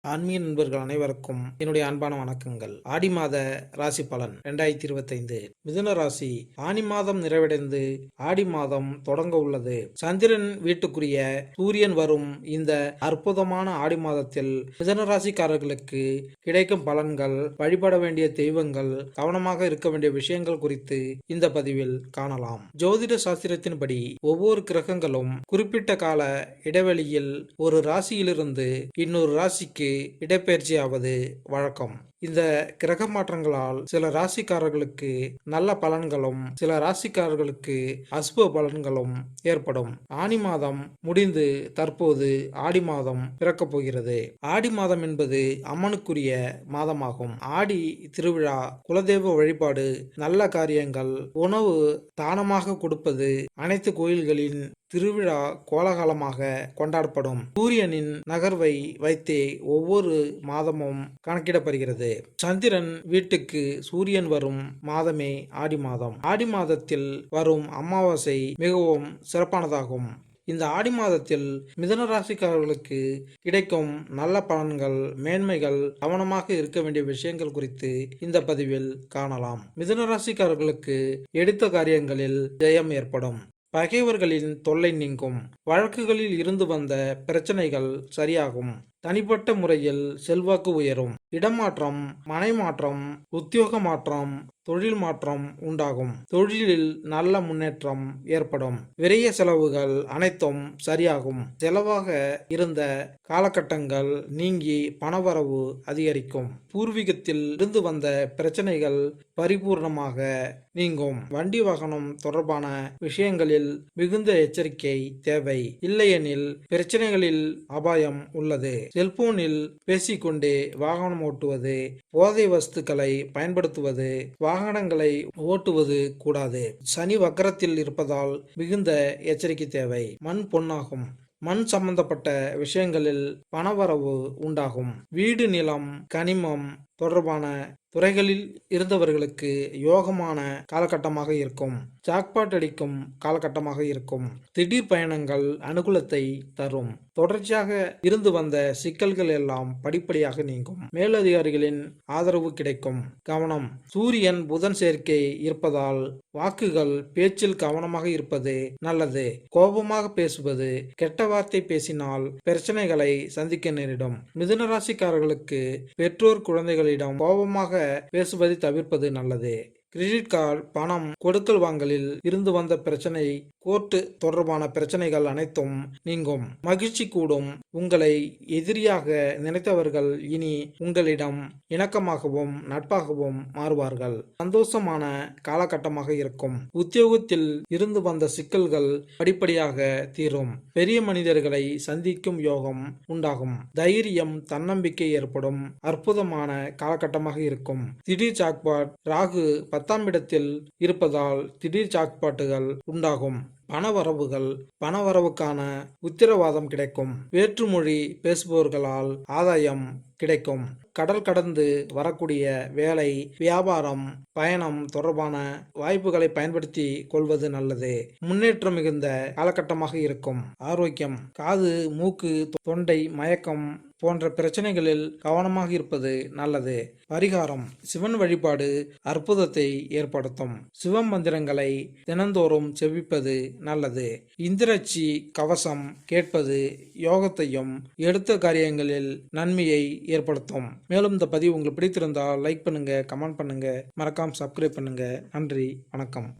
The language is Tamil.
ஆன்மீக நண்பர்கள் அனைவருக்கும் என்னுடைய அன்பான வணக்கங்கள். ஆடி மாத ராசி பலன் 2025. மிதுன ராசி. ஆனி மாதம் நிறைவடைந்து ஆடி மாதம் தொடங்க உள்ளது. சந்திரன் வீட்டுக்குரிய சூரியன் வரும் இந்த அற்புதமான ஆடி மாதத்தில் மிதுன ராசிக்காரர்களுக்கு கிடைக்கும் பலன்கள், வழிபட வேண்டிய தெய்வங்கள், கவனமாக இருக்க வேண்டிய விஷயங்கள் குறித்து இந்த பதிவில் காணலாம். ஜோதிட சாஸ்திரத்தின்படி ஒவ்வொரு கிரகங்களும் குறிப்பிட்ட கால இடைவெளியில் ஒரு ராசியிலிருந்து இன்னொரு ராசிக்கு இடப்பெயர்ச்சியாவது வழக்கம். இந்த கிரக மாற்றங்களால் சில ராசிக்காரர்களுக்கு நல்ல பலன்களும் சில ராசிக்காரர்களுக்கு அசுப பலன்களும் ஏற்படும். ஆனி மாதம் முடிந்து தற்போது ஆடி மாதம் பிறக்கப் போகிறது. ஆடி மாதம் என்பது அம்மனுக்குரிய மாதமாகும். ஆடி திருவிழா, குலதெய்வ வழிபாடு, நல்ல காரியங்கள், உணவு தானமாக கொடுப்பது, அனைத்து கோயில்களின் திருவிழா கோலாகலமாக கொண்டாடப்படும். சூரியனின் நகர்வை வைத்தே ஒவ்வொரு மாதமும் கணக்கிடப்படுகிறது. சந்திரன் வீட்டுக்கு சூரியன் வரும் மாதமே ஆடி மாதம். ஆடி மாதத்தில் வரும் அமாவாசை மிகவும் சிறப்பானதாகும். இந்த ஆடி மாதத்தில் மிதுன ராசிக்காரர்களுக்கு கிடைக்கும் நல்ல பலன்கள், மேன்மைகள், கவனமாக இருக்க வேண்டிய விஷயங்கள் குறித்து இந்த பதிவில் காணலாம். மிதுன ராசிக்காரர்களுக்கு எடுத்த காரியங்களில் ஜெயம் ஏற்படும். பகைவர்களின் தொல்லை நீங்கும். வழக்குகளில் இருந்து வந்த பிரச்சனைகள் சரியாகும். தனிப்பட்ட முறையில் செல்வாக்கு உயரும். இடமாற்றம், மனை மாற்றம், உத்தியோக மாற்றம், தொழில் மாற்றம் உண்டாகும். தொழிலில் நல்ல முன்னேற்றம் ஏற்படும். விரைய செலவுகள் அனைத்தும் சரியாகும். செலவாக இருந்த காலகட்டங்கள் நீங்கி பணவரவு அதிகரிக்கும். பூர்வீகத்தில் இருந்து வந்த பிரச்சனைகள் பரிபூர்ணமாக நீங்கும். வண்டி வாகனம் தொடர்பான விஷயங்களில் மிகுந்த எச்சரிக்கை தேவை. இல்லையெனில் பிரச்சனைகளில் அபாயம் உள்ளது. செல்போனில் பேசிக்கொண்டே வாகனம் ஓட்டுவது, போதை வஸ்துக்களை பயன்படுத்துவது, வாகனங்களை ஓட்டுவது கூடாது. சனி வக்கரத்தில் இருப்பதால் மிகுந்த எச்சரிக்கை தேவை. மண் பொன்னாகும். மண் சம்பந்தப்பட்ட விஷயங்களில் பணவரவு உண்டாகும். வீடு, நிலம், கனிமம் தொடர்பான துறைகளில் இருந்தவர்களுக்கு யோகமான காலகட்டமாக இருக்கும். ஜாக்பாட் அடிக்கும் காலகட்டமாக இருக்கும். திடீர் பயணங்கள் அனுகூலத்தை தரும். தொடர்ச்சியாக இருந்து வந்த சிக்கல்கள் எல்லாம் படிப்படியாக நீங்கும். மேலதிகாரிகளின் ஆதரவு கிடைக்கும். கவனம். சூரியன் புதன் சேர்க்கை இருப்பதால் வாக்குகள், பேச்சில் கவனமாக இருப்பது நல்லது. கோபமாக பேசுவது, கெட்ட வார்த்தை பேசினால் பிரச்சனைகளை சந்திக்க நேரிடும். மிதுன ராசிக்காரர்களுக்கு பெற்றோர் குழந்தைகளிடம் கோபமாக பேசுவதை தவிர்ப்பது நல்லது. கிரெடிட் கார்டு, பணம் கொடுக்கல் வாங்கலில் இருந்து வந்த பிரச்சனை, கோர்ட்டு தொடர்பான பிரச்சனைகள் அனைத்தும் நீங்கும். மகிழ்ச்சி கூடும். உங்களை எதிரியாக நினைத்தவர்கள் இனி உங்களிடம் இணக்கமாகவும் நட்பாகவும் மாறுவார்கள். சந்தோஷமான காலகட்டமாக இருக்கும். உத்தியோகத்தில் இருந்து வந்த சிக்கல்கள் படிப்படியாக தீரும். பெரிய மனிதர்களை சந்திக்கும் யோகம் உண்டாகும். தைரியம், தன்னம்பிக்கை ஏற்படும். அற்புதமான காலகட்டமாக இருக்கும். திடீர் ஜாக்பாட். ராகு 10ஆம் இடத்தில் இருப்பதால் திடீர் ஜாக்பாட்டுகள் உண்டாகும். பணவரவுக்கான உத்தரவாதம் கிடைக்கும். வேற்றுமொழி பேசுபவர்களால் ஆதாயம் கிடைக்கும். கடல் கடந்து வரக்கூடிய வேலை, வியாபாரம், பயணம் தொடர்பான வாய்ப்புகளை பயன்படுத்தி கொள்வது நல்லது. முன்னேற்றம் மிகுந்த காலகட்டமாக இருக்கும். ஆரோக்கியம். காது, மூக்கு, தொண்டை, மயக்கம் போன்ற பிரச்சனைகளில் கவனமாக இருப்பது நல்லது. பரிகாரம். சிவன் வழிபாடு அற்புதத்தை ஏற்படுத்தும். சிவ மந்திரங்களை தினந்தோறும் செவிப்பது நல்லது. இந்திரச்சி கவசம் கேட்பது யோகத்தையும் எடுத்த காரியங்களில் நன்மையை ஏற்படுத்தும். மேலும் இந்த பதிவு உங்களுக்கு பிடித்திருந்தால் லைக் பண்ணுங்க, கமெண்ட் பண்ணுங்க, மறக்காம சப்ஸ்கிரைப் பண்ணுங்க. நன்றி, வணக்கம்.